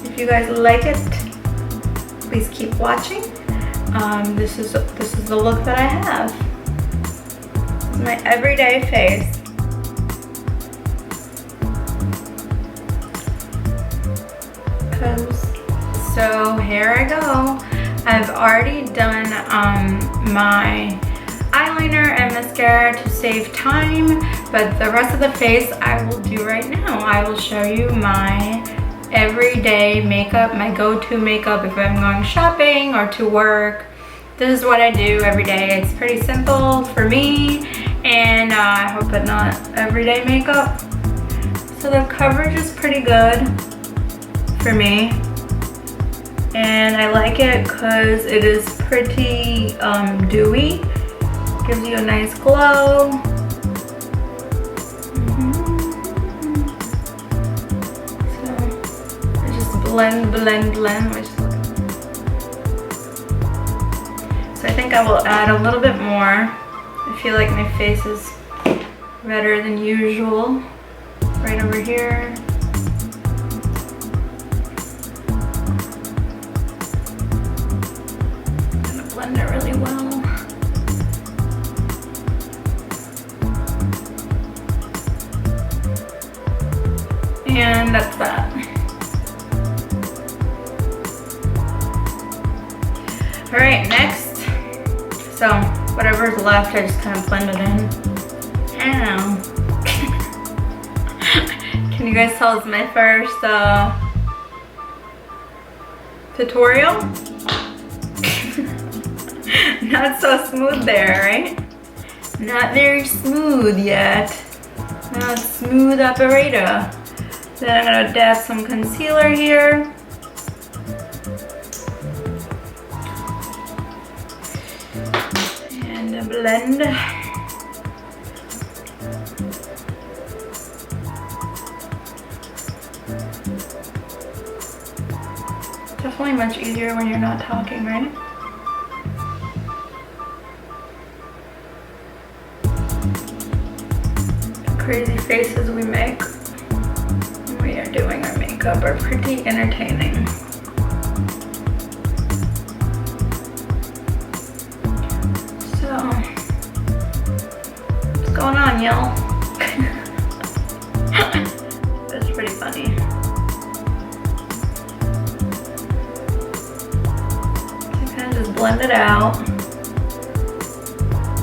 If you guys like it, please keep watching. This is the look that I have. My everyday face. So here I go. I've already done my eyeliner and mascara to save time, but the rest of the face I will do right now. I will show you my everyday makeup, my go-to makeup if I'm going shopping or to work. This is what I do every day. It's pretty simple for me, and I hope it's not everyday makeup. So the coverage is pretty good for me, and I like it because it is pretty dewy. Gives you a nice glow. So I just blend. So I think I will add a little bit more. I feel like my face is redder than usual. Right over here. I'm gonna blend it really well. And that's that. All right, next. So whatever's left, I just kind of blend it in. Ow. Can you guys tell it's my first tutorial? Not so smooth there, right? Not very smooth yet. Not smooth operator. Then I'm gonna dab some concealer here. And a blend. Definitely much easier when you're not talking, right? The crazy faces we make when we are doing our makeup are pretty entertaining. So, what's going on, y'all? That's pretty funny. Blend it out.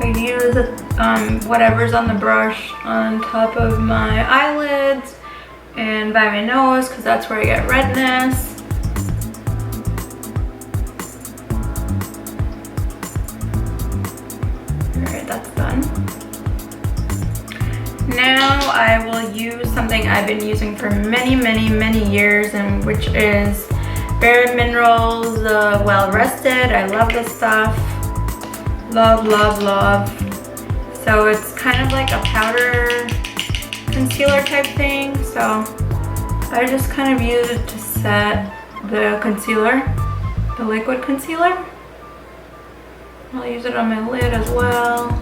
I use whatever's on the brush on top of my eyelids and by my nose because that's where I get redness. Alright, that's done. Now I will use something I've been using for many years, and which is Bareminerals Well Rested. I love this stuff. Love. So it's kind of like a powder concealer type thing. So I just kind of use it to set the concealer, the liquid concealer. I'll use it on my lid as well.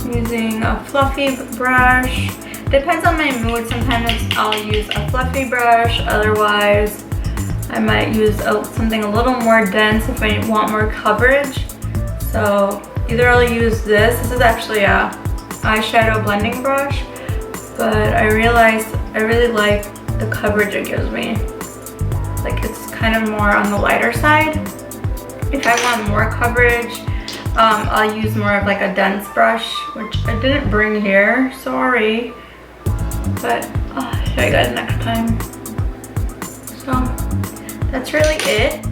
Using a fluffy brush. Depends on my mood. Sometimes I'll use a fluffy brush. Otherwise, I might use something a little more dense if I want more coverage. So either I'll use this. This is actually a eyeshadow blending brush, but I realized I really like the coverage it gives me. Like it's kind of more on the lighter side. If I want more coverage, I'll use more of like a dense brush, which I didn't bring here, sorry. But I'll show you guys next time. So that's really it.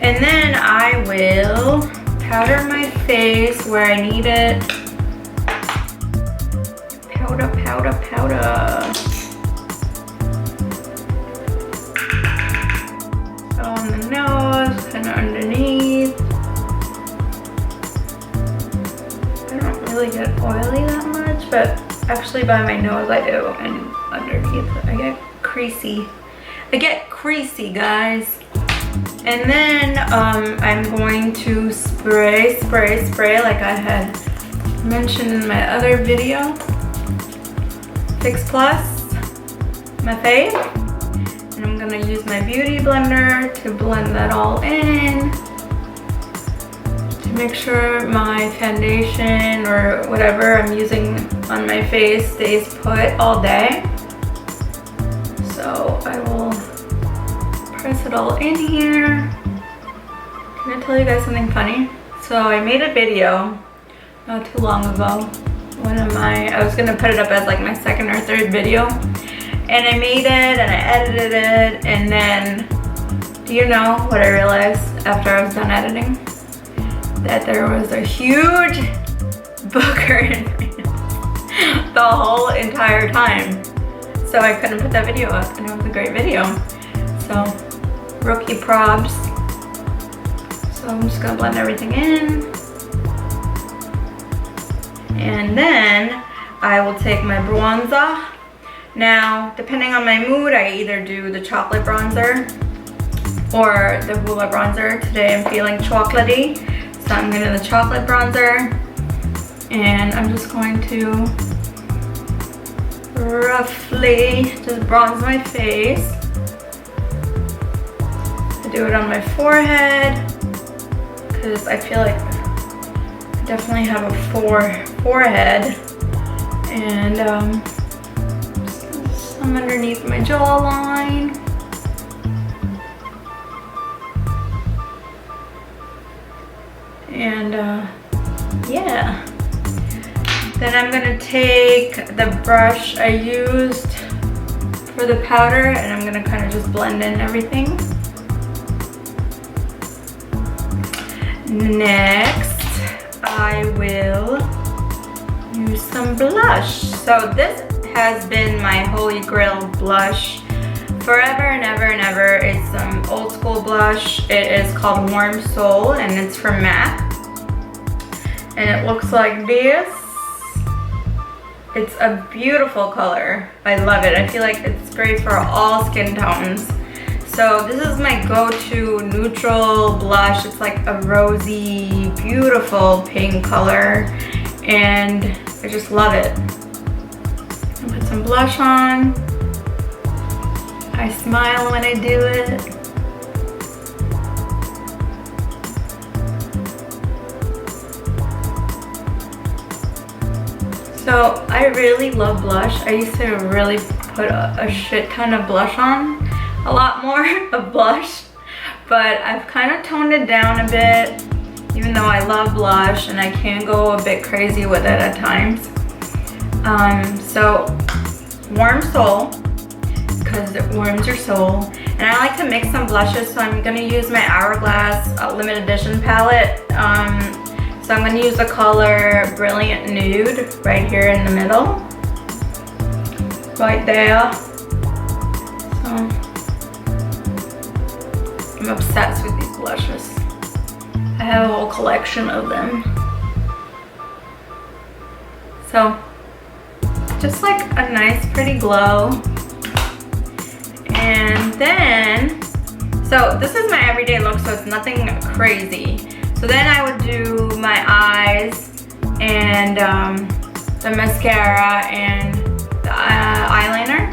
And then I will powder my face where I need it. Powder. So on the nose, kind of underneath. I don't really get oily that much, but actually by my nose I do, and underneath I get creasy. Guys. And then I'm going to spray like I had mentioned in my other video. Fix Plus, my fave. And I'm gonna use my beauty blender to blend that all in. To make sure my foundation or whatever I'm using on my face stays put all day. So I will press it all in here. Can I tell you guys something funny? So I made a video not too long ago. I was gonna put it up as like my second or third video. And I made it and I edited it, and then, do you know what I realized after I was done editing? That there was a huge booger in my nose the whole entire time. So I couldn't put that video up, and it was a great video. So, rookie props. So I'm just gonna blend everything in. And then I will take my bronzer. Now, depending on my mood, I either do the chocolate bronzer or the Hoola bronzer. Today I'm feeling chocolatey, so I'm gonna do the chocolate bronzer. And I'm just going to roughly just bronze my face. I do it on my forehead because I feel like I definitely have a forehead. And some underneath my jawline. And yeah. Then I'm gonna take the brush I used for the powder and I'm gonna kind of just blend in everything. Next, I will use some blush. So this has been my holy grail blush forever and ever and ever. It's some old school blush. It is called Warm Soul and it's from MAC. And it looks like this. It's a beautiful color. I love it. I feel like it's great for all skin tones. So this is my go-to neutral blush. It's like a rosy, beautiful pink color. And I just love it. I'll put some blush on. I smile when I do it. So I really love blush. I used to really put a shit ton of blush on. A lot more of blush. But I've kind of toned it down a bit. Even though I love blush and I can go a bit crazy with it at times. So Warm Soul, because it warms your soul. And I like to mix some blushes, so I'm gonna use my Hourglass limited edition palette. So I'm gonna use the color Brilliant Nude right here in the middle. Right there. So I'm obsessed with these blushes. I have a whole collection of them. So, just like a nice pretty glow. And then, so this is my everyday look, so it's nothing crazy. So then I would do my eyes and the mascara and the eyeliner.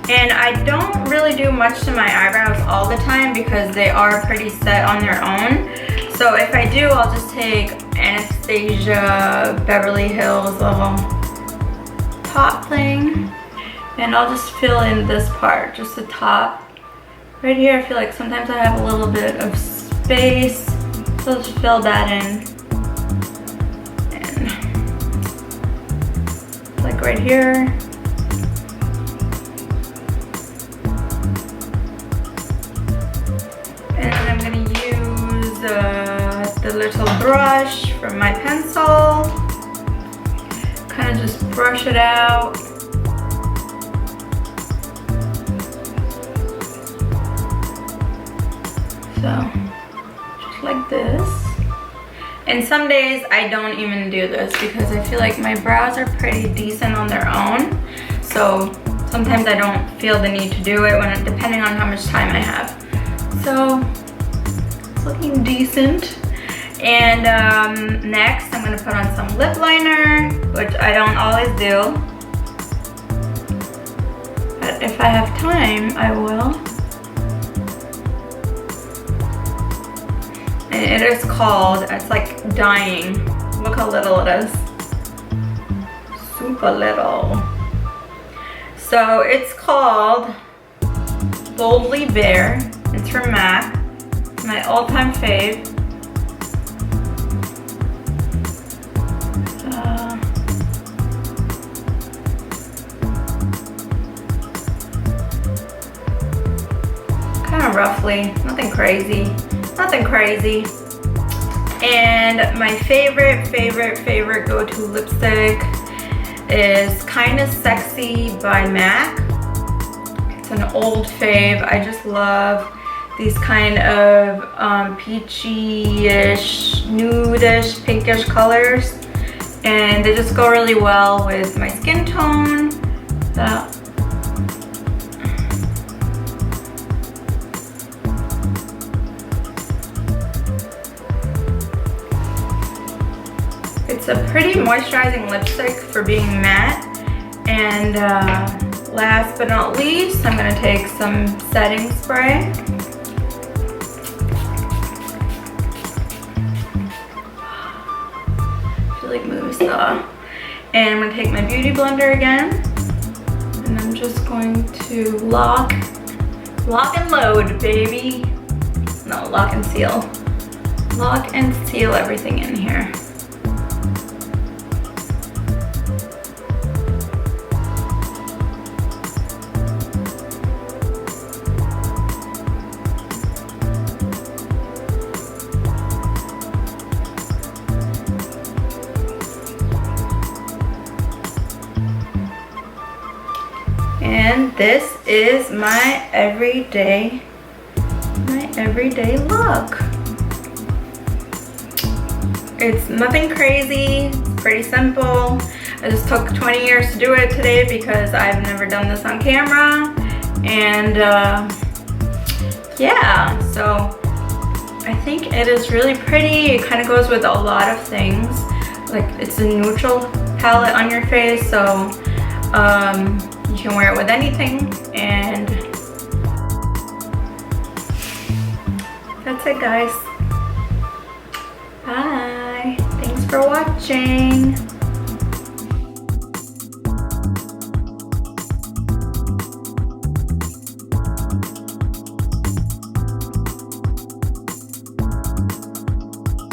And I don't really do much to my eyebrows all the time because they are pretty set on their own. So if I do, I'll just take Anastasia Beverly Hills little top thing. And I'll just fill in this part, just the top. Right here, I feel like sometimes I have a little bit of space. So I'll just fill that in. And like right here. And I'm gonna use the little brush from my pencil. Kind of just brush it out. So, just like this. And some days I don't even do this because I feel like my brows are pretty decent on their own. So sometimes I don't feel the need to do it depending on how much time I have. So it's looking decent. And next I'm gonna put on some lip liner, which I don't always do. But if I have time, I will. and it is called, it's like dying. Look how little it is. Super little. So it's called Boldly Bare. It's from MAC. My all-time fave. Kind of roughly, nothing crazy. Nothing crazy. And my favorite go-to lipstick is Kinda Sexy by MAC. It's an old fave. I just love these kind of peachy-ish, nude-ish, pinkish colors. And they just go really well with my skin tone. It's a pretty moisturizing lipstick for being matte. And last but not least, I'm gonna take some setting spray. I feel like mousse. And I'm gonna take my beauty blender again. And I'm just going to lock and load, baby. No, lock and seal. Lock and seal everything in here. And this is my everyday look. It's nothing crazy, it's pretty simple. I just took 20 years to do it today because I've never done this on camera. And yeah, so I think it is really pretty. It kind of goes with a lot of things. Like, it's a neutral palette on your face, so you can wear it with anything. And that's it, guys. Bye. Thanks for watching.